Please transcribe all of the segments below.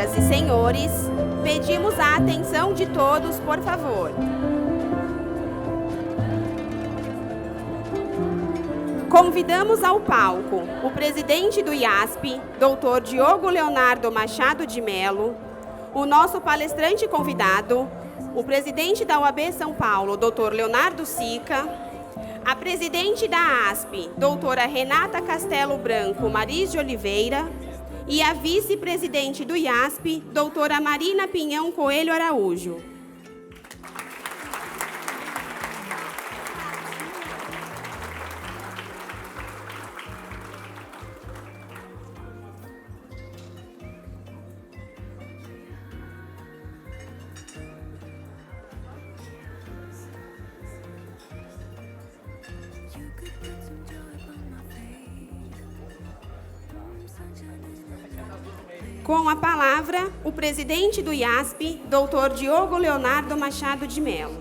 Senhoras e senhores, pedimos a atenção de todos, por favor. Convidamos ao palco o presidente do IASP, Dr. Diogo Leonardo Machado de Mello, o nosso palestrante convidado, o presidente da OAB São Paulo, Dr. Leonardo Sica, a presidente da ASP, doutora Renata Castelo Branco Mariz de Oliveira, e a vice-presidente do IASP, doutora Marina Pinhão Coelho Araújo. Com a palavra, o presidente do IASP, Dr. Diogo Leonardo Machado de Mello.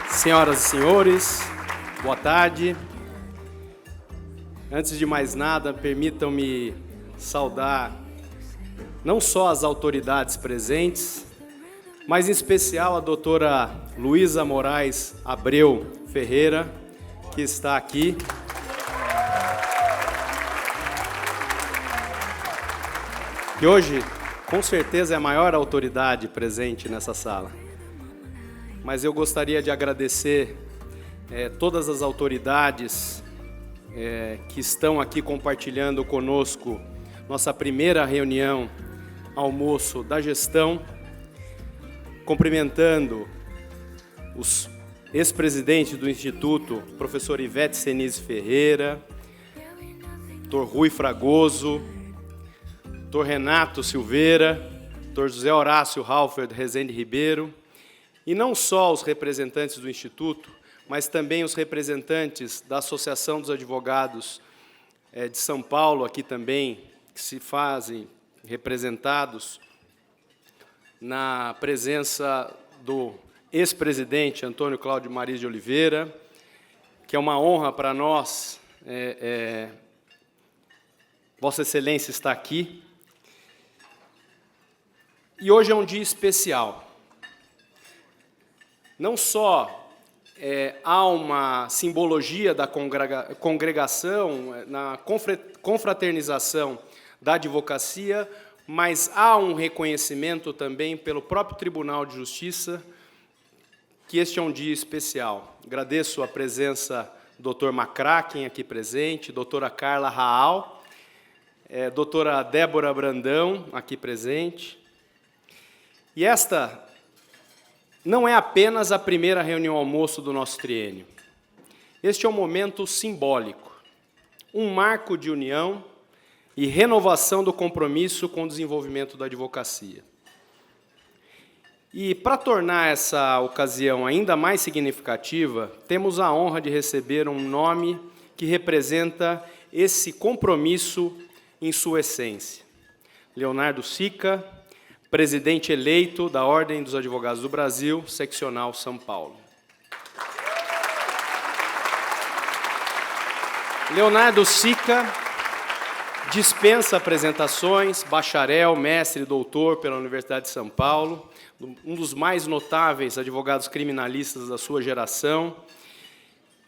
Senhoras e senhores, boa tarde. Antes de mais nada, permitam-me saudar não só as autoridades presentes, mas em especial a doutora Luísa Moraes Abreu Ferreira, que está aqui. Que hoje, com certeza, é a maior autoridade presente nessa sala. Mas eu gostaria de agradecer todas as autoridades que estão aqui compartilhando conosco nossa primeira reunião almoço da gestão, cumprimentando os ex-presidente do Instituto, professor Ivete Senise Ferreira, Dr. Rui Fragoso, Dr. Renato Silveira, Dr. José Horácio Halford Rezende Ribeiro, e não só os representantes do Instituto, mas também os representantes da Associação dos Advogados de São Paulo, aqui também, que se fazem representados na presença do ex-presidente Antônio Cláudio Mariz de Oliveira, que é uma honra para nós, Vossa Excelência está aqui. E hoje é um dia especial. Não só há uma simbologia da congregação, na confraternização da advocacia, mas há um reconhecimento também pelo próprio Tribunal de Justiça que este é um dia especial. Agradeço a presença do Dr. Macraken aqui presente, doutora Carla Raal, doutora Débora Brandão aqui presente. E esta não é apenas a primeira reunião almoço do nosso triênio. Este é um momento simbólico, um marco de união e renovação do compromisso com o desenvolvimento da advocacia. E, para tornar essa ocasião ainda mais significativa, temos a honra de receber um nome que representa esse compromisso em sua essência. Leonardo Sica, presidente eleito da Ordem dos Advogados do Brasil, seccional São Paulo. Leonardo Sica dispensa apresentações, bacharel, mestre, doutor pela Universidade de São Paulo, um dos mais notáveis advogados criminalistas da sua geração.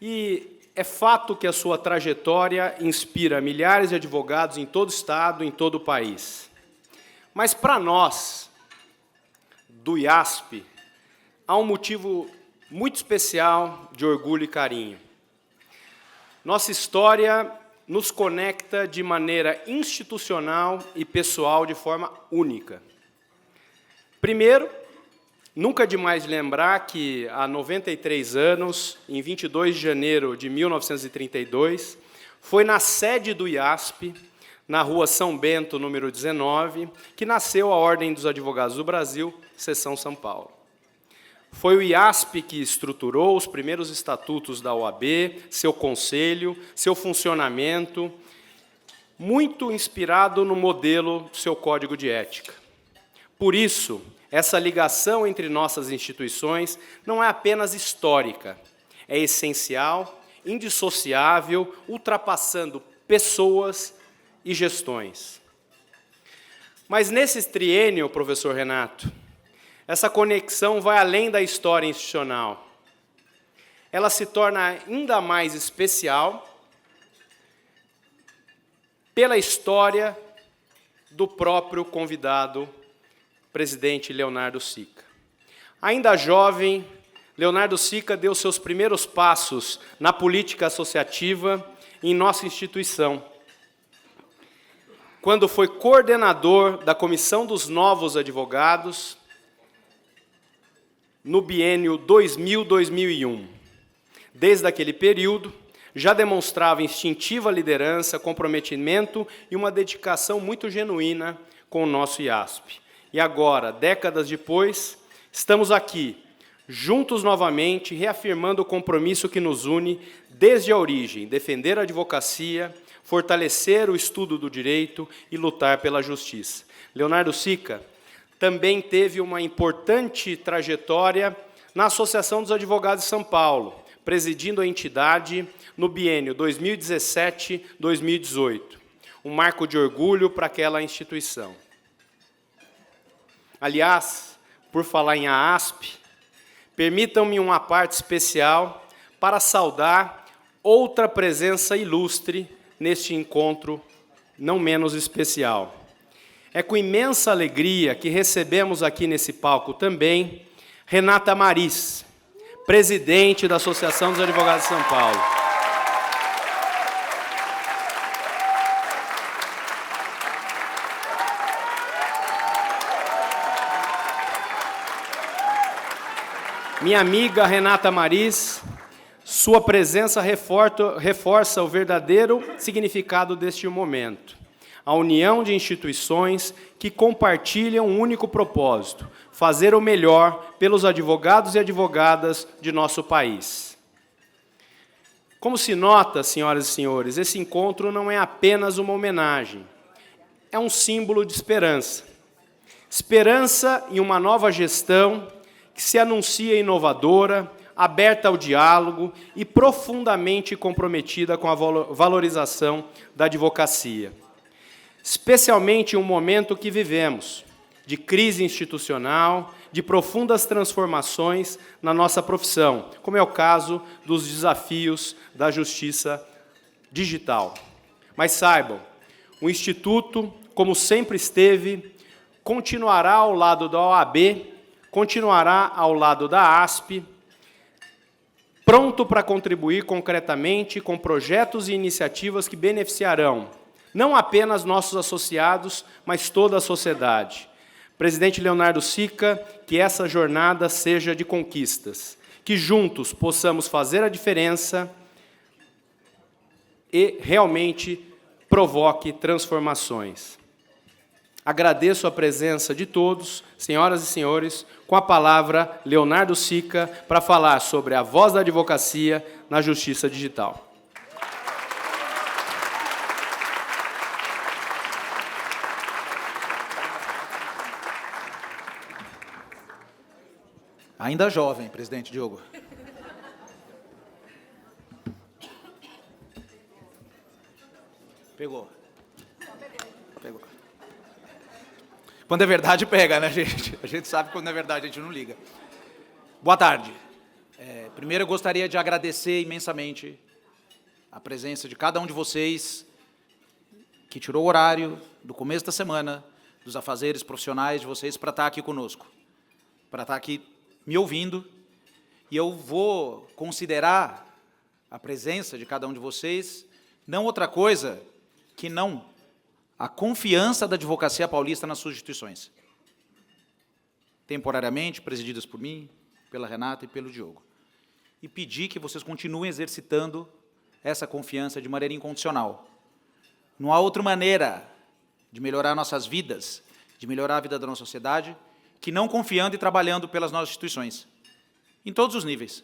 E é fato que a sua trajetória inspira milhares de advogados em todo o Estado, em todo o país. Mas, para nós, do IASP, há um motivo muito especial de orgulho e carinho. Nossa história nos conecta de maneira institucional e pessoal de forma única. Primeiro, nunca é demais lembrar que, há 93 anos, em 22 de janeiro de 1932, foi na sede do IASP, na Rua São Bento, número 19, que nasceu a Ordem dos Advogados do Brasil, seção São Paulo. Foi o IASP que estruturou os primeiros estatutos da OAB, seu conselho, seu funcionamento, muito inspirado no modelo do seu código de ética. Por isso, essa ligação entre nossas instituições não é apenas histórica, é essencial indissociável, ultrapassando pessoas e gestões. Mas nesse triênio, professor Renato, essa conexão vai além da história institucional. Ela se torna ainda mais especial pela história do próprio convidado, presidente Leonardo Sica. Ainda jovem, Leonardo Sica deu seus primeiros passos na política associativa em nossa instituição, quando foi coordenador da Comissão dos Novos Advogados no biênio 2000-2001. Desde aquele período, já demonstrava instintiva liderança, comprometimento e uma dedicação muito genuína com o nosso IASP. E agora, décadas depois, estamos aqui, juntos novamente, reafirmando o compromisso que nos une desde a origem, defender a advocacia, fortalecer o estudo do direito e lutar pela justiça. Leonardo Sica também teve uma importante trajetória na Associação dos Advogados de São Paulo, presidindo a entidade no biênio 2017-2018, um marco de orgulho para aquela instituição. Aliás, por falar em AASP, permitam-me uma parte especial para saudar outra presença ilustre neste encontro não menos especial. É com imensa alegria que recebemos aqui nesse palco também Renata Maris, presidente da Associação dos Advogados de São Paulo. Minha amiga Renata Maris, sua presença reforça o verdadeiro significado deste momento. A união de instituições que compartilham um único propósito, fazer o melhor pelos advogados e advogadas de nosso país. Como se nota, senhoras e senhores, esse encontro não é apenas uma homenagem, é um símbolo de esperança. Esperança em uma nova gestão que se anuncia inovadora, aberta ao diálogo e profundamente comprometida com a valorização da advocacia. Especialmente em um momento que vivemos, de crise institucional, de profundas transformações na nossa profissão, como é o caso dos desafios da justiça digital. Mas saibam, o Instituto, como sempre esteve, continuará ao lado da OAB, continuará ao lado da ASP, pronto para contribuir concretamente com projetos e iniciativas que beneficiarão não apenas nossos associados, mas toda a sociedade. Presidente Leonardo Sica, que essa jornada seja de conquistas, que juntos possamos fazer a diferença e realmente provoque transformações. Agradeço a presença de todos, senhoras e senhores, com a palavra Leonardo Sica para falar sobre a voz da advocacia na justiça digital. Ainda jovem, presidente Diogo. Pegou. Pegou. Quando é verdade, pega, né, gente? A gente sabe que quando é verdade, a gente não liga. Boa tarde. Primeiro, eu gostaria de agradecer imensamente a presença de cada um de vocês que tirou o horário do começo da semana, dos afazeres profissionais de vocês, para estar aqui conosco, para estar aqui me ouvindo, e eu vou considerar a presença de cada um de vocês não outra coisa que não a confiança da advocacia paulista nas suas instituições, temporariamente presididas por mim, pela Renata e pelo Diogo, e pedir que vocês continuem exercitando essa confiança de maneira incondicional. Não há outra maneira de melhorar nossas vidas, de melhorar a vida da nossa sociedade, que não confiando e trabalhando pelas nossas instituições, em todos os níveis.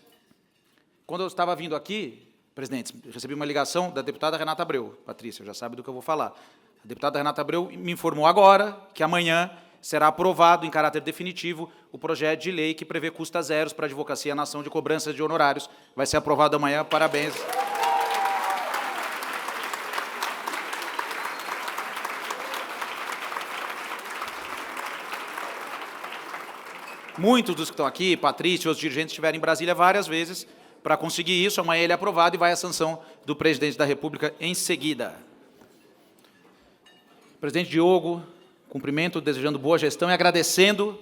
Quando eu estava vindo aqui, presidente, recebi uma ligação da deputada Renata Abreu. Patrícia, já sabe do que eu vou falar. A deputada Renata Abreu me informou agora que amanhã será aprovado em caráter definitivo o projeto de lei que prevê custas zeros para a advocacia na ação de cobrança de honorários. Vai ser aprovado amanhã, parabéns. Muitos dos que estão aqui, Patrícia e os dirigentes, estiveram em Brasília várias vezes para conseguir isso. Amanhã ele é aprovado e vai à sanção do presidente da República em seguida. Presidente Diogo, cumprimento, desejando boa gestão e agradecendo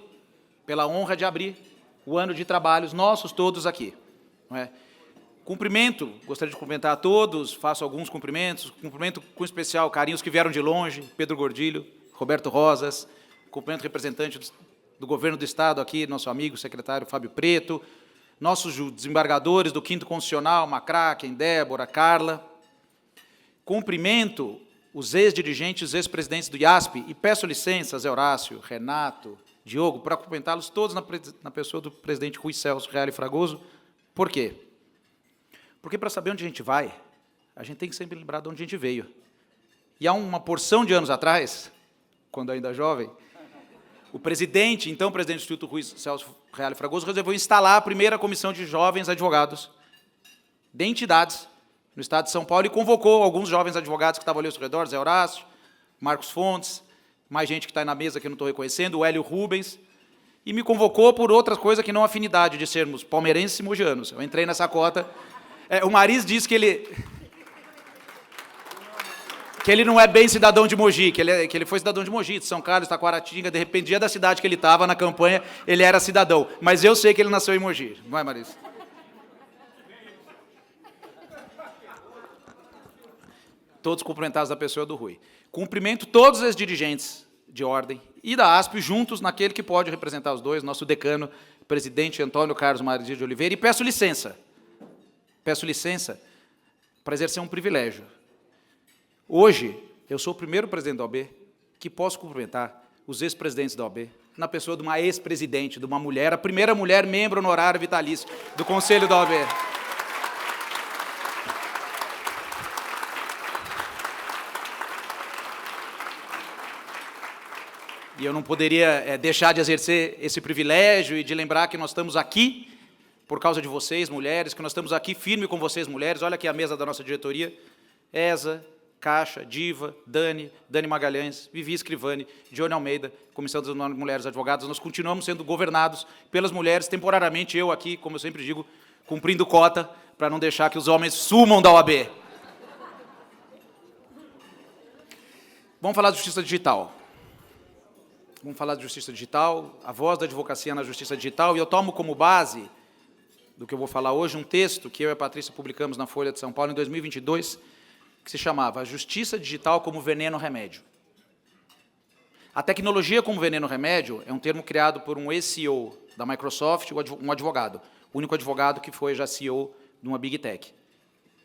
pela honra de abrir o ano de trabalhos nossos todos aqui. Não é? Cumprimento, gostaria de cumprimentar a todos, faço alguns cumprimentos, cumprimento com especial carinho os que vieram de longe, Pedro Gordilho, Roberto Rosas, cumprimento representante do governo do Estado aqui, nosso amigo secretário Fábio Preto, nossos desembargadores do 5º Constitucional, Macraken, Débora, Carla. Cumprimento os ex-dirigentes, ex-presidentes do IASP, e peço licença, Zé Horácio, Renato, Diogo, para cumprimentá-los todos na pessoa do presidente Rui Celso Reale Fragoso. Por quê? Porque para saber onde a gente vai, a gente tem que sempre lembrar de onde a gente veio. E há uma porção de anos atrás, quando ainda jovem, o presidente, então presidente do Instituto Rui Celso Reale Fragoso, resolveu instalar a primeira comissão de jovens advogados de entidades no estado de São Paulo e convocou alguns jovens advogados que estavam ali ao seu redor, Zé Horácio, Marcos Fontes, mais gente que está aí na mesa que eu não estou reconhecendo, o Hélio Rubens, e me convocou por outras coisas que não afinidade de sermos palmeirenses e mogianos. Eu entrei nessa cota. O Mariz disse que ele não é bem cidadão de Mogi, que ele foi cidadão de Mogi, de São Carlos, Taquaratinga, de repente, dia da cidade que ele estava na campanha, ele era cidadão. Mas eu sei que ele nasceu em Mogi. Não é, Mariz? Todos cumprimentados da pessoa do Rui. Cumprimento todos os dirigentes de ordem e da ASP, juntos naquele que pode representar os dois, nosso decano, presidente Antônio Carlos Mariz de Oliveira, e peço licença para exercer um privilégio. Hoje, eu sou o primeiro presidente da OAB que posso cumprimentar os ex-presidentes da OAB, na pessoa de uma ex-presidente, de uma mulher, a primeira mulher membro honorário vitalício do Conselho da OAB. E eu não poderia deixar de exercer esse privilégio e de lembrar que nós estamos aqui por causa de vocês, mulheres, que nós estamos aqui firme com vocês, mulheres. Olha aqui a mesa da nossa diretoria. Eza, Caixa, Diva, Dani Magalhães, Vivi Scrivani, Johnny Almeida, Comissão das Mulheres Advogadas. Nós continuamos sendo governados pelas mulheres, temporariamente, eu aqui, como eu sempre digo, cumprindo cota, para não deixar que os homens sumam da OAB. Vamos falar de justiça digital. Vamos falar de justiça digital, a voz da advocacia na justiça digital, e eu tomo como base do que eu vou falar hoje um texto que eu e a Patrícia publicamos na Folha de São Paulo em 2022, que se chamava Justiça Digital como Veneno Remédio. A tecnologia como veneno remédio é um termo criado por um ex-CEO da Microsoft, um advogado, o único advogado que foi já CEO de uma Big Tech.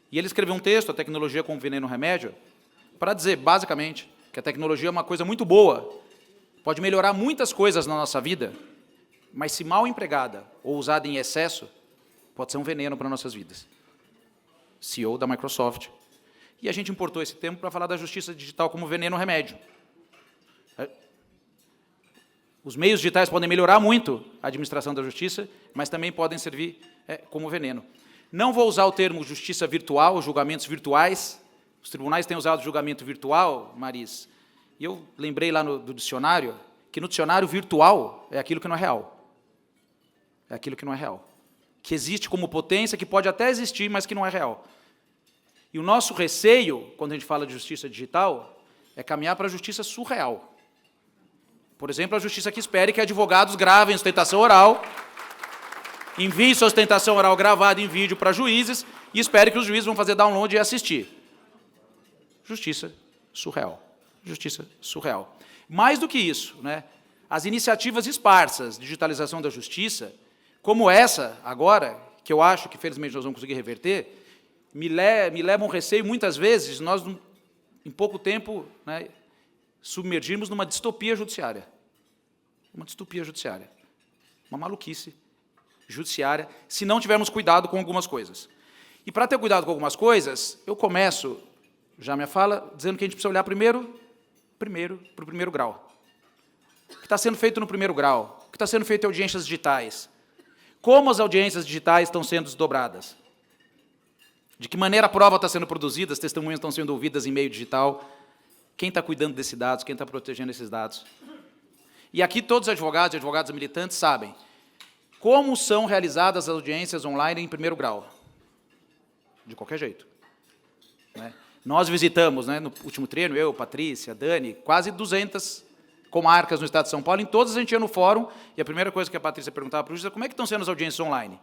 E ele escreveu um texto, A Tecnologia como Veneno Remédio, para dizer, basicamente, que a tecnologia é uma coisa muito boa, pode melhorar muitas coisas na nossa vida, mas se mal empregada ou usada em excesso, pode ser um veneno para nossas vidas. CEO da Microsoft. E a gente importou esse termo para falar da justiça digital como veneno remédio. Os meios digitais podem melhorar muito a administração da justiça, mas também podem servir como veneno. Não vou usar o termo justiça virtual, julgamentos virtuais. Os tribunais têm usado julgamento virtual, Mariz. E eu lembrei lá do dicionário, que no dicionário virtual é aquilo que não é real. É aquilo que não é real. Que existe como potência, que pode até existir, mas que não é real. E o nosso receio, quando a gente fala de justiça digital, é caminhar para a justiça surreal. Por exemplo, a justiça que espere que advogados gravem sustentação oral, enviem sua sustentação oral gravada em vídeo para juízes e espere que os juízes vão fazer download e assistir. Justiça surreal. Justiça surreal. Mais do que isso, as iniciativas esparsas de digitalização da justiça, como essa agora, que eu acho que felizmente nós vamos conseguir reverter, me levam um receio, muitas vezes, nós, em pouco tempo, submergirmos numa distopia judiciária. Uma distopia judiciária. Uma maluquice judiciária, se não tivermos cuidado com algumas coisas. E para ter cuidado com algumas coisas, eu começo, já minha fala, dizendo que a gente precisa olhar primeiro para o primeiro grau. O que está sendo feito no primeiro grau? O que está sendo feito em audiências digitais? Como as audiências digitais estão sendo desdobradas? De que maneira a prova está sendo produzida, as testemunhas estão sendo ouvidas em meio digital? Quem está cuidando desses dados? Quem está protegendo esses dados? E aqui todos os advogados e advogadas militantes sabem Como são realizadas as audiências online em primeiro grau? De qualquer jeito. Né? Nós visitamos, né, no último treino, eu, Patrícia, Dani, quase 200 comarcas no estado de São Paulo, em todas a gente ia no fórum, e a primeira coisa que a Patrícia perguntava para o juiz é como é que estão sendo as audiências online?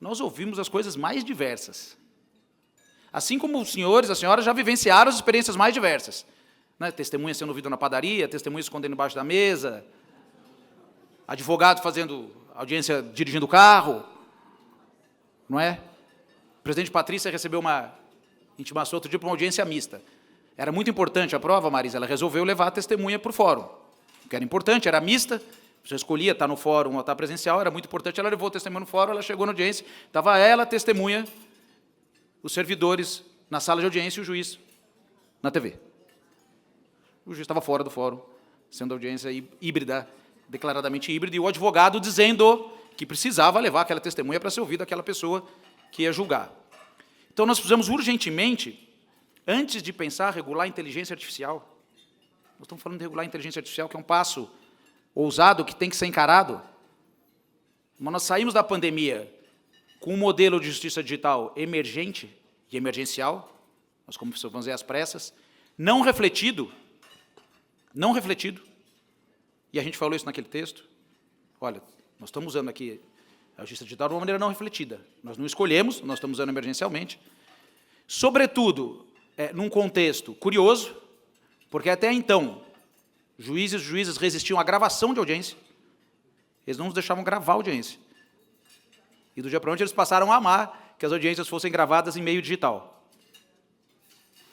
Nós ouvimos as coisas mais diversas. Assim como os senhores, as senhoras já vivenciaram as experiências mais diversas. Né? Testemunha sendo ouvido na padaria, testemunha escondendo embaixo da mesa, advogado fazendo audiência dirigindo o carro, não é? O presidente Patrícia recebeu uma intimação outro dia para uma audiência mista. Era muito importante a prova, Marisa, ela resolveu levar a testemunha para o fórum. O que era importante, era mista, você escolhia estar no fórum ou estar presencial, era muito importante, ela levou a testemunha no fórum, ela chegou na audiência, estava ela, testemunha, os servidores na sala de audiência e o juiz na TV. O juiz estava fora do fórum, sendo audiência híbrida, declaradamente híbrida, e o advogado dizendo que precisava levar aquela testemunha para ser ouvida aquela pessoa que ia julgar. Então, nós precisamos urgentemente, antes de pensar regular a inteligência artificial, nós estamos falando de regular a inteligência artificial, que é um passo ousado, que tem que ser encarado, mas nós saímos da pandemia com um modelo de justiça digital emergente e emergencial, nós como vamos dizer às pressas, não refletido, e a gente falou isso naquele texto, olha, nós estamos usando aqui a justiça digital de uma maneira não refletida. Nós não escolhemos, nós estamos usando emergencialmente. Sobretudo, num contexto curioso, porque até então, juízes e juízes resistiam à gravação de audiência, eles não nos deixavam gravar a audiência. E do dia para onde eles passaram a amar que as audiências fossem gravadas em meio digital.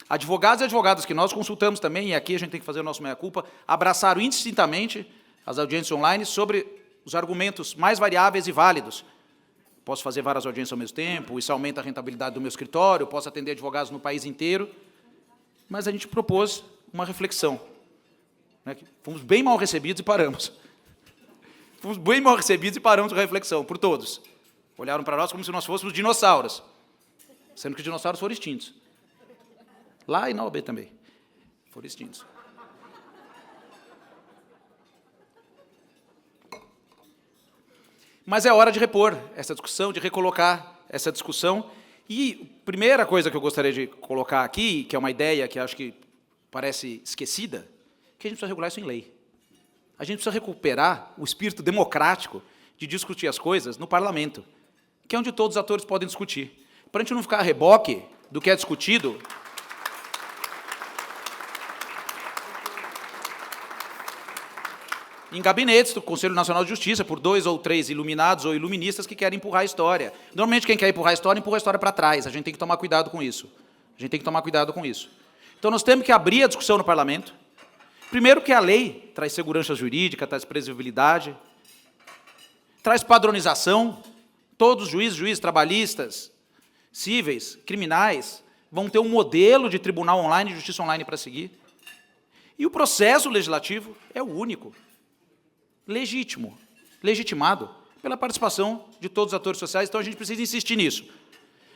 Advogados e advogadas que nós consultamos também, e aqui a gente tem que fazer o nosso meia-culpa, abraçaram indistintamente as audiências online sobre os argumentos mais variáveis e válidos. Posso fazer várias audiências ao mesmo tempo, isso aumenta a rentabilidade do meu escritório, posso atender advogados no país inteiro, mas a gente propôs uma reflexão. Né? Fomos bem mal recebidos e paramos. Fomos bem mal recebidos e paramos com a reflexão, por todos. Olharam para nós como se nós fôssemos dinossauros, sendo que os dinossauros foram extintos. Lá e na OAB também, foram extintos. Mas é hora de repor essa discussão, de recolocar essa discussão. E a primeira coisa que eu gostaria de colocar aqui, que é uma ideia que acho que parece esquecida, que a gente precisa regular isso em lei. A gente precisa recuperar o espírito democrático de discutir as coisas no parlamento, que é onde todos os atores podem discutir. Para a gente não ficar a reboque do que é discutido em gabinetes do Conselho Nacional de Justiça, por 2 ou 3 iluminados ou iluministas que querem empurrar a história. Normalmente, quem quer empurrar a história para trás. A gente tem que tomar cuidado com isso. Então, nós temos que abrir a discussão no parlamento. Primeiro que a lei traz segurança jurídica, traz previsibilidade, traz padronização. Todos os juízes trabalhistas, cíveis, criminais, vão ter um modelo de tribunal online, de justiça online para seguir. E o processo legislativo é o único. Legítimo, legitimado pela participação de todos os atores sociais, então a gente precisa insistir nisso.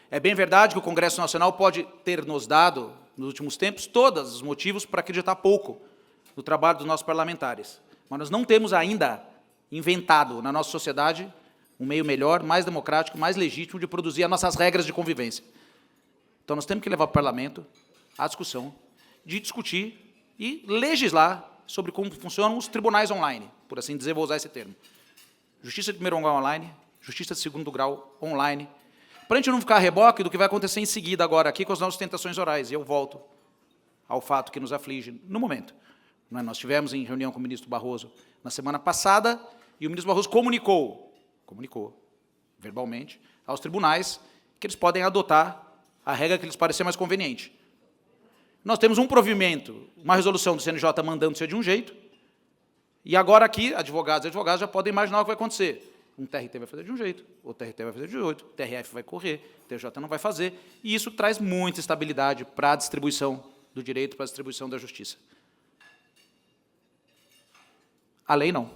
É bem verdade que o Congresso Nacional pode ter nos dado, nos últimos tempos, todos os motivos para acreditar pouco no trabalho dos nossos parlamentares, mas nós não temos ainda inventado na nossa sociedade um meio melhor, mais democrático, mais legítimo de produzir as nossas regras de convivência. Então nós temos que levar para o parlamento a discussão de discutir e legislar sobre como funcionam os tribunais online, por assim dizer, vou usar esse termo. Justiça de primeiro grau online, justiça de segundo grau online, para a gente não ficar a reboque do que vai acontecer em seguida agora aqui com as nossas tentações orais. E eu volto ao fato que nos aflige no momento. Nós tivemos em reunião com o ministro Barroso na semana passada, e o ministro Barroso comunicou verbalmente aos tribunais que eles podem adotar a regra que lhes parecer mais conveniente. Nós temos um provimento, uma resolução do CNJ mandando ser de um jeito, e agora aqui, advogados e advogadas já podem imaginar o que vai acontecer. Um TRT vai fazer de um jeito, o TRT vai fazer de outro, o TRF vai correr, o TJ não vai fazer, e isso traz muita estabilidade para a distribuição do direito, para a distribuição da justiça. A lei não.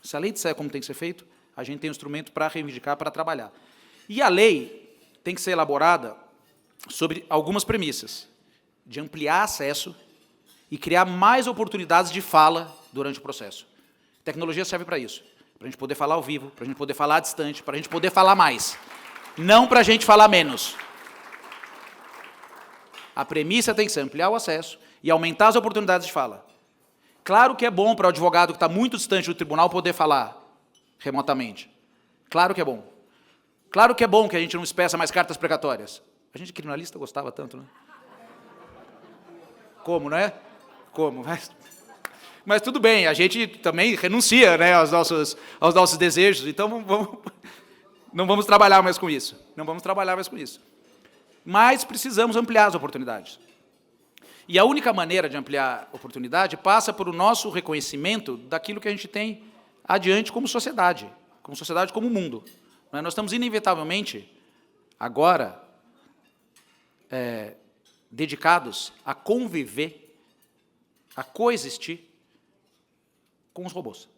Se a lei disser como tem que ser feito, a gente tem um instrumento para reivindicar, para trabalhar. E a lei tem que ser elaborada sobre algumas premissas, de ampliar acesso e criar mais oportunidades de fala durante o processo. Tecnologia serve para isso. para a gente poder falar ao vivo, para a gente poder falar distante, para a gente poder falar mais. Não para a gente falar menos. A premissa tem que ser ampliar o acesso e aumentar as oportunidades de fala. Claro que é bom para o advogado que está muito distante do tribunal poder falar remotamente. Claro que é bom. Claro que é bom que a gente não espeça mais cartas precatórias. A gente criminalista gostava tanto, né? Como, não é? Como? Mas tudo bem, a gente também renuncia, né, aos nossos desejos, então não vamos trabalhar mais com isso. Não vamos trabalhar mais com isso. Mas precisamos ampliar as oportunidades. E a única maneira de ampliar a oportunidade passa por o nosso reconhecimento daquilo que a gente tem adiante como sociedade como mundo. Nós estamos inevitavelmente, agora, dedicados a conviver, a coexistir com os robôs.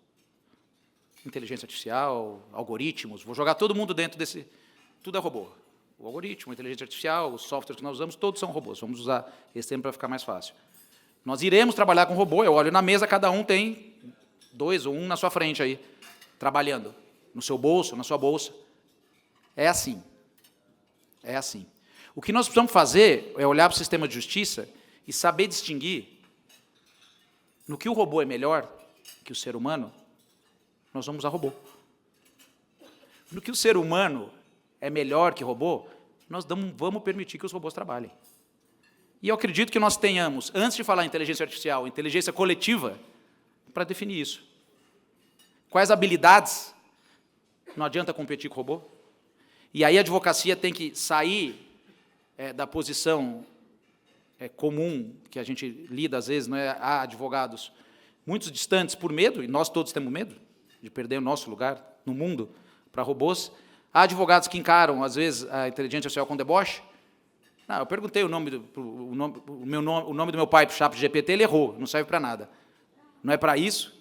Inteligência artificial, algoritmos, vou jogar todo mundo dentro desse... Tudo é robô. O algoritmo, a inteligência artificial, os softwares que nós usamos, todos são robôs. Vamos usar esse termo para ficar mais fácil. Nós iremos trabalhar com robô, eu olho na mesa, cada um tem 2 ou 1 na sua frente aí, trabalhando, no seu bolso, na sua bolsa. É assim. É assim. O que nós precisamos fazer é olhar para o sistema de justiça e saber distinguir no que o robô é melhor que o ser humano, nós vamos usar robô. No que o ser humano é melhor que robô, nós vamos permitir que os robôs trabalhem. E eu acredito que nós tenhamos, antes de falar em inteligência artificial, inteligência coletiva, para definir isso. Quais habilidades não adianta competir com o robô? E aí a advocacia tem que sair da posição comum, que a gente lida às vezes, não é? Há advogados muito distantes por medo, e nós todos temos medo de perder o nosso lugar no mundo para robôs. Há advogados que encaram, às vezes, a inteligência artificial com deboche. Não, eu perguntei o nome do meu pai para o ChatGPT, ele errou, não serve para nada. Não é para isso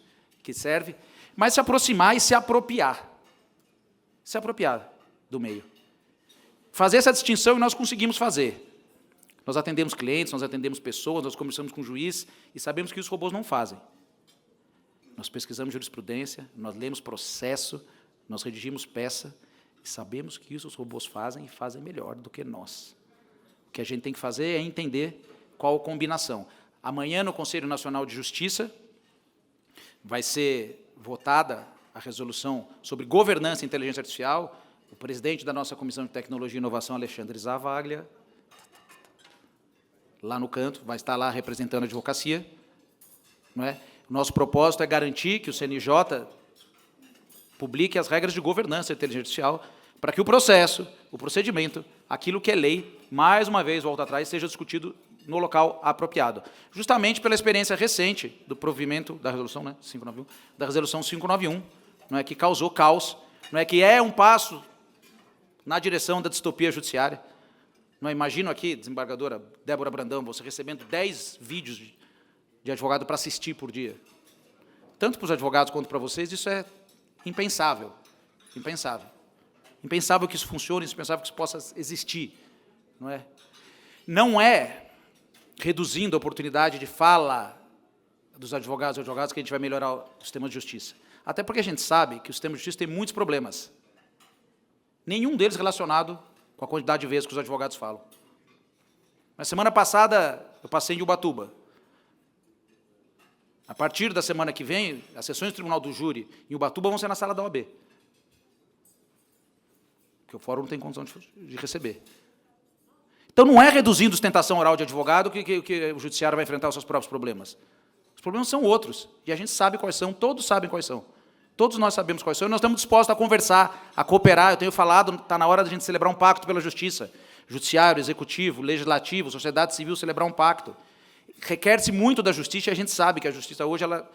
que serve, mas se aproximar e se apropriar. Se apropriar do meio. Fazer essa distinção, e nós conseguimos fazer. Nós atendemos clientes, nós atendemos pessoas, nós conversamos com o juiz e sabemos que os robôs não fazem. Nós pesquisamos jurisprudência, nós lemos processo, nós redigimos peça e sabemos que isso os robôs fazem e fazem melhor do que nós. O que a gente tem que fazer é entender qual a combinação. Amanhã, no Conselho Nacional de Justiça, vai ser votada a resolução sobre governança e inteligência artificial. O presidente da nossa Comissão de Tecnologia e Inovação, Alexandre Zavaglia, lá no canto, vai estar lá representando a advocacia. Não é? O nosso propósito é garantir que o CNJ publique as regras de governança da inteligência artificial para que o processo, o procedimento, aquilo que é lei, mais uma vez, volta atrás, seja discutido no local apropriado. Justamente pela experiência recente do provimento da resolução, né, 591, da resolução 591, não é, que causou caos, não é, que é um passo na direção da distopia judiciária. Não é, imagino aqui, desembargadora Débora Brandão, você recebendo 10 vídeos de advogado para assistir por dia. Tanto para os advogados quanto para vocês, isso é impensável. Impensável. Impensável que isso funcione, impensável que isso possa existir. Não é? Não é reduzindo a oportunidade de fala dos advogados e advogadas que a gente vai melhorar o sistema de justiça. Até porque a gente sabe que o sistema de justiça tem muitos problemas. Nenhum deles relacionado com a quantidade de vezes que os advogados falam. Na semana passada, eu passei em Ubatuba. A partir da semana que vem, as sessões do Tribunal do Júri em Ubatuba vão ser na sala da OAB. Porque o fórum não tem condição de receber. Então, não é reduzindo sustentação oral de advogado que o judiciário vai enfrentar os seus próprios problemas. Os problemas são outros, e a gente sabe quais são, todos sabem quais são. Todos nós sabemos quais são, e nós estamos dispostos a conversar, a cooperar. Eu tenho falado, está na hora da gente celebrar um pacto pela justiça. Judiciário, executivo, legislativo, sociedade civil, celebrar um pacto. Requer-se muito da justiça, e a gente sabe que a justiça hoje ela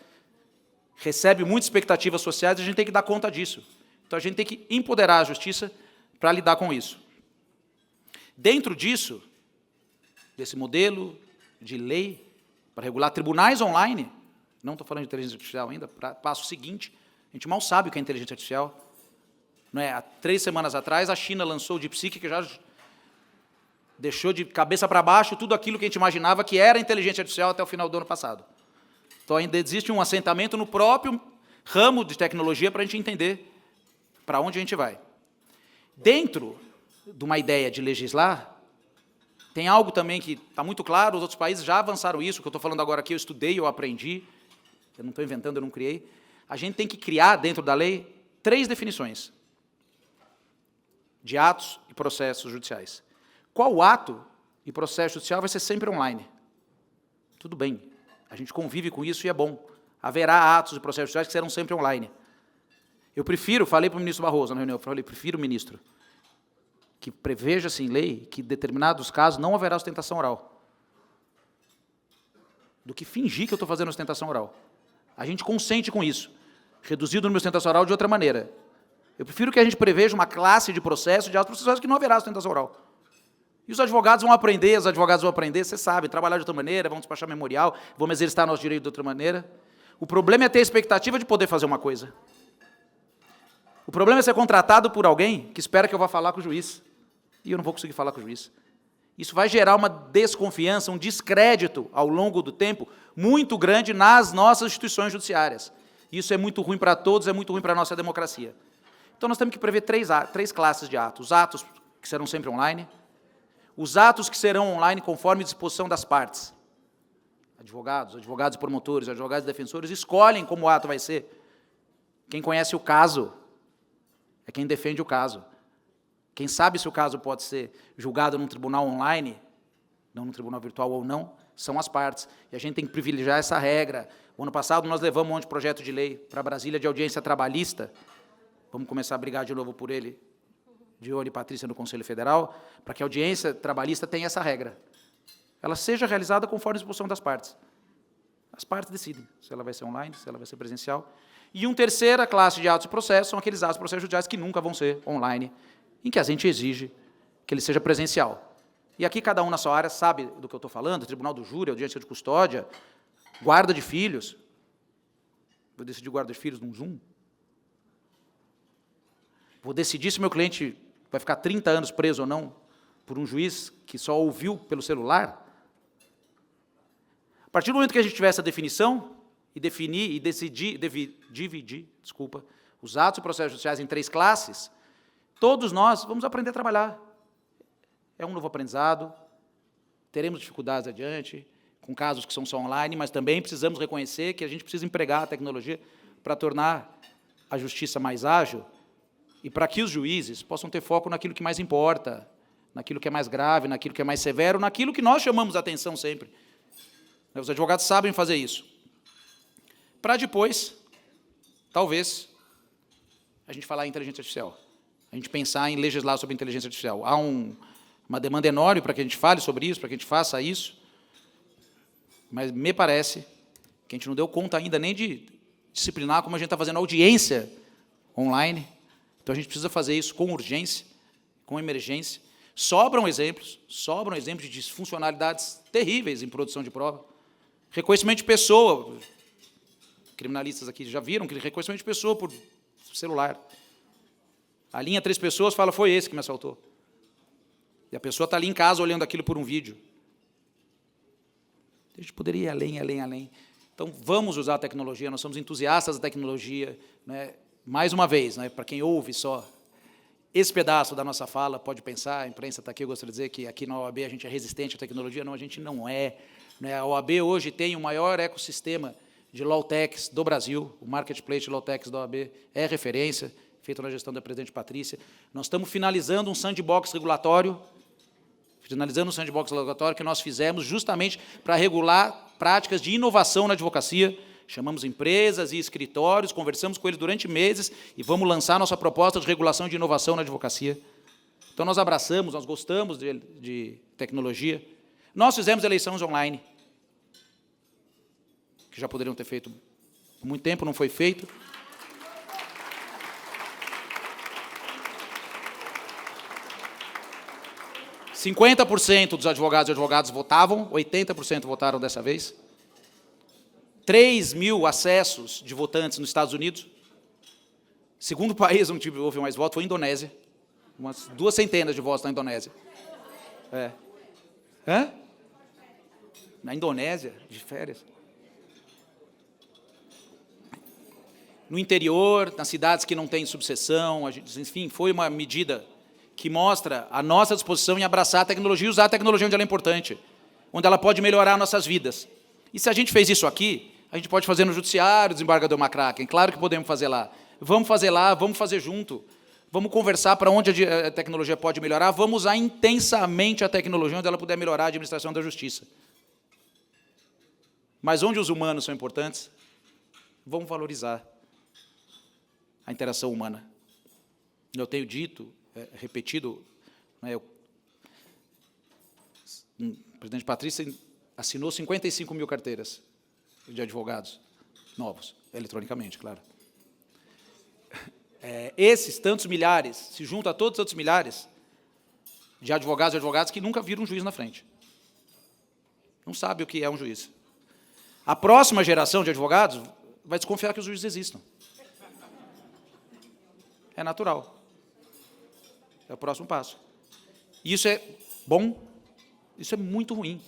recebe muitas expectativas sociais, e a gente tem que dar conta disso. Então, a gente tem que empoderar a justiça para lidar com isso. Dentro disso, desse modelo de lei para regular tribunais online, não estou falando de inteligência artificial ainda, passo seguinte, a gente mal sabe o que é inteligência artificial. Não é? Há 3 semanas atrás, a China lançou o DeepSeek, que já deixou de cabeça para baixo tudo aquilo que a gente imaginava que era inteligência artificial até o final do ano passado. Então, ainda existe um assentamento no próprio ramo de tecnologia para a gente entender para onde a gente vai. Dentro de uma ideia de legislar, tem algo também que está muito claro, os outros países já avançaram isso, o que eu estou falando agora aqui, eu estudei, eu aprendi, eu não estou inventando, eu não criei. A gente tem que criar, dentro da lei, 3 definições de atos e processos judiciais. Qual ato e processo judicial vai ser sempre online? Tudo bem, a gente convive com isso e é bom. Haverá atos e processos judiciais que serão sempre online. Eu prefiro, falei para o ministro Barroso na reunião, eu falei, prefiro, ministro, que preveja-se em lei que em determinados casos não haverá ostentação oral, do que fingir que eu estou fazendo ostentação oral. A gente consente com isso, reduzido o número de ostentação oral de outra maneira. Eu prefiro que a gente preveja uma classe de processo, de atos processuais, que não haverá ostentação oral. E os advogados vão aprender, você sabe, trabalhar de outra maneira, vão despachar memorial, vão exercitar nosso direito de outra maneira. O problema é ter a expectativa de poder fazer uma coisa. O problema é ser contratado por alguém que espera que eu vá falar com o juiz. E eu não vou conseguir falar com o juiz. Isso vai gerar uma desconfiança, um descrédito, ao longo do tempo, muito grande nas nossas instituições judiciárias. Isso é muito ruim para todos, é muito ruim para a nossa democracia. Então, nós temos que prever 3 classes de atos. Os atos que serão sempre online, os atos que serão online conforme disposição das partes. Advogados e promotores, advogados e defensores escolhem como o ato vai ser. Quem conhece o caso é quem defende o caso. Quem sabe se o caso pode ser julgado num tribunal online, não num tribunal virtual ou não, são as partes. E a gente tem que privilegiar essa regra. O ano passado nós levamos um monte de projeto de lei para Brasília de audiência trabalhista. Vamos começar a brigar de novo por ele, Dione e Patrícia, no Conselho Federal, para que a audiência trabalhista tenha essa regra. Ela seja realizada conforme a disposição das partes. As partes decidem se ela vai ser online, se ela vai ser presencial. E uma terceira classe de atos e processos são aqueles atos e processos judiciais que nunca vão ser online, em que a gente exige que ele seja presencial. E aqui cada um na sua área sabe do que eu estou falando, tribunal do júri, audiência de custódia, guarda de filhos. Vou decidir guarda de filhos num Zoom? Vou decidir se meu cliente vai ficar 30 anos preso ou não por um juiz que só ouviu pelo celular? A partir do momento que a gente tiver essa definição, e definir e dividir os atos e processos judiciais em 3 classes, todos nós vamos aprender a trabalhar. É um novo aprendizado, teremos dificuldades adiante, com casos que são só online, mas também precisamos reconhecer que a gente precisa empregar a tecnologia para tornar a justiça mais ágil e para que os juízes possam ter foco naquilo que mais importa, naquilo que é mais grave, naquilo que é mais severo, naquilo que nós chamamos a atenção sempre. Os advogados sabem fazer isso. Para depois, talvez, a gente falar em inteligência artificial, a gente pensar em legislar sobre inteligência artificial. Há uma demanda enorme para que a gente fale sobre isso, para que a gente faça isso, mas me parece que a gente não deu conta ainda nem de disciplinar como a gente está fazendo audiência online. Então, a gente precisa fazer isso com urgência, com emergência. Sobram exemplos de disfuncionalidades terríveis em produção de prova. Reconhecimento de pessoa, criminalistas aqui já viram que reconhecimento de pessoa por celular. A linha 3 pessoas fala, foi esse que me assaltou. E a pessoa está ali em casa olhando aquilo por um vídeo. A gente poderia ir além. Então, vamos usar a tecnologia, nós somos entusiastas da tecnologia. Né? Mais uma vez, né, para quem ouve só esse pedaço da nossa fala, pode pensar, a imprensa está aqui, eu gostaria de dizer que aqui na OAB a gente é resistente à tecnologia. Não, a gente não é. Né? A OAB hoje tem o maior ecossistema de Lawtechs do Brasil, o Marketplace de Lawtechs da OAB é referência, feito na gestão da presidente Patrícia. Nós estamos finalizando um sandbox regulatório, que nós fizemos justamente para regular práticas de inovação na advocacia. Chamamos empresas e escritórios, conversamos com eles durante meses e vamos lançar nossa proposta de regulação de inovação na advocacia. Então, nós abraçamos, nós gostamos de tecnologia. Nós fizemos eleições online, que já poderiam ter feito há muito tempo, não foi feito. – 50% dos advogados e advogadas votavam, 80% votaram dessa vez. 3 mil acessos de votantes nos Estados Unidos. Segundo país onde houve mais votos foi a Indonésia. Umas 2 centenas de votos na Indonésia. Na Indonésia, de férias. no interior, nas cidades que não têm subseção, enfim, foi uma medida que mostra a nossa disposição em abraçar a tecnologia e usar a tecnologia onde ela é importante, onde ela pode melhorar nossas vidas. E se a gente fez isso aqui, a gente pode fazer no Judiciário, desembargador McCracken, claro que podemos fazer lá. Vamos fazer lá, vamos fazer junto. Vamos conversar para onde a tecnologia pode melhorar, vamos usar intensamente a tecnologia onde ela puder melhorar a administração da justiça. Mas onde os humanos são importantes, vamos valorizar a interação humana. Eu tenho dito, repetido, o presidente Patrícia assinou 55 mil carteiras de advogados novos, eletronicamente, claro. Esses tantos milhares se juntam a todos os outros milhares de advogados e advogadas que nunca viram um juiz na frente. Não sabe o que é um juiz. A próxima geração de advogados vai desconfiar que os juízes existam. É natural. É o próximo passo. E isso é bom, isso é muito ruim.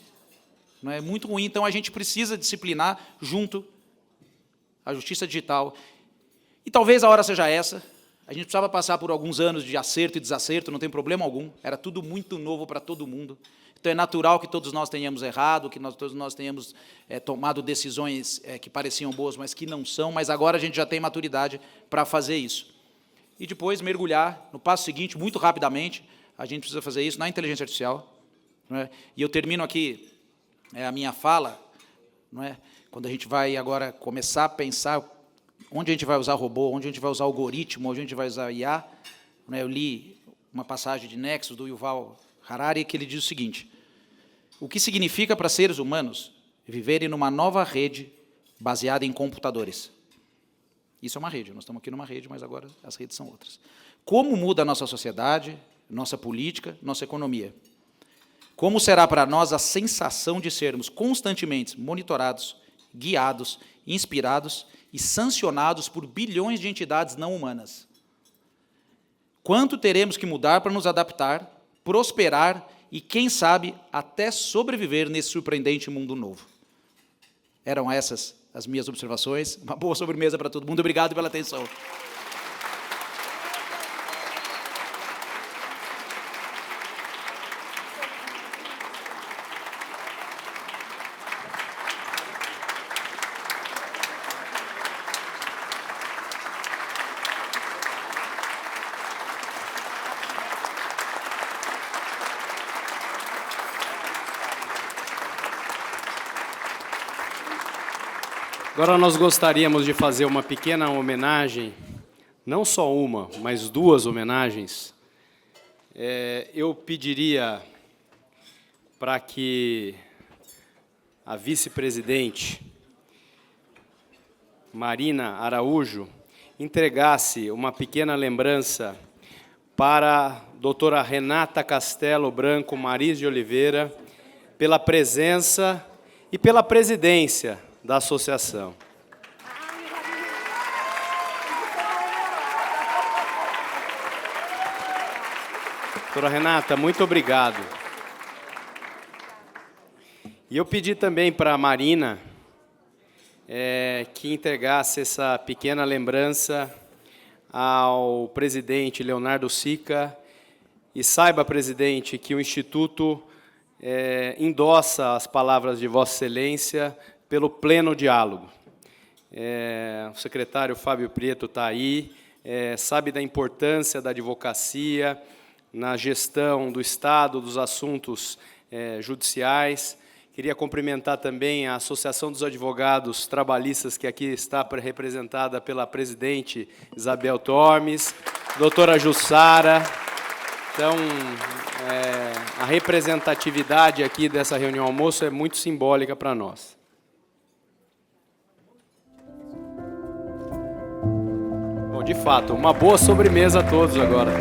Não é muito ruim, então a gente precisa disciplinar junto a justiça digital. E talvez a hora seja essa. A gente precisava passar por alguns anos de acerto e desacerto, não tem problema algum. Era tudo muito novo para todo mundo. Então é natural que todos nós tenhamos errado, que todos nós tenhamos tomado decisões que pareciam boas, mas que não são. Mas agora a gente já tem maturidade para fazer isso. E depois mergulhar no passo seguinte, muito rapidamente, a gente precisa fazer isso na inteligência artificial. Não é? E eu termino aqui a minha fala, não é? Quando a gente vai agora começar a pensar onde a gente vai usar robô, onde a gente vai usar algoritmo, onde a gente vai usar IA. Não é? Eu li uma passagem de Nexus, do Yuval Harari, que ele diz o seguinte: o que significa para seres humanos viverem numa nova rede baseada em computadores? Isso é uma rede, nós estamos aqui numa rede, mas agora as redes são outras. Como muda a nossa sociedade, nossa política, nossa economia? Como será para nós a sensação de sermos constantemente monitorados, guiados, inspirados e sancionados por bilhões de entidades não humanas? Quanto teremos que mudar para nos adaptar, prosperar e, quem sabe, até sobreviver nesse surpreendente mundo novo? Eram essas as minhas observações. Uma boa sobremesa para todo mundo. Obrigado pela atenção. Agora nós gostaríamos de fazer uma pequena homenagem, não só uma, mas duas homenagens. Eu pediria para que a vice-presidente Marina Araújo entregasse uma pequena lembrança para a doutora Renata Castelo Branco Mariz de Oliveira, pela presença e pela presidência da associação. Doutora Renata, muito obrigado. E eu pedi também para a Marina que entregasse essa pequena lembrança ao presidente Leonardo Sica. E saiba, presidente, que o Instituto endossa as palavras de Vossa Excelência pelo pleno diálogo. O secretário Fábio Prieto está aí, sabe da importância da advocacia na gestão do Estado, dos assuntos judiciais. Queria cumprimentar também a Associação dos Advogados Trabalhistas, que aqui está representada pela presidente Isabel Tormes, doutora Jussara. Então, a representatividade aqui dessa reunião almoço é muito simbólica para nós. Bom, de fato, uma boa sobremesa a todos agora.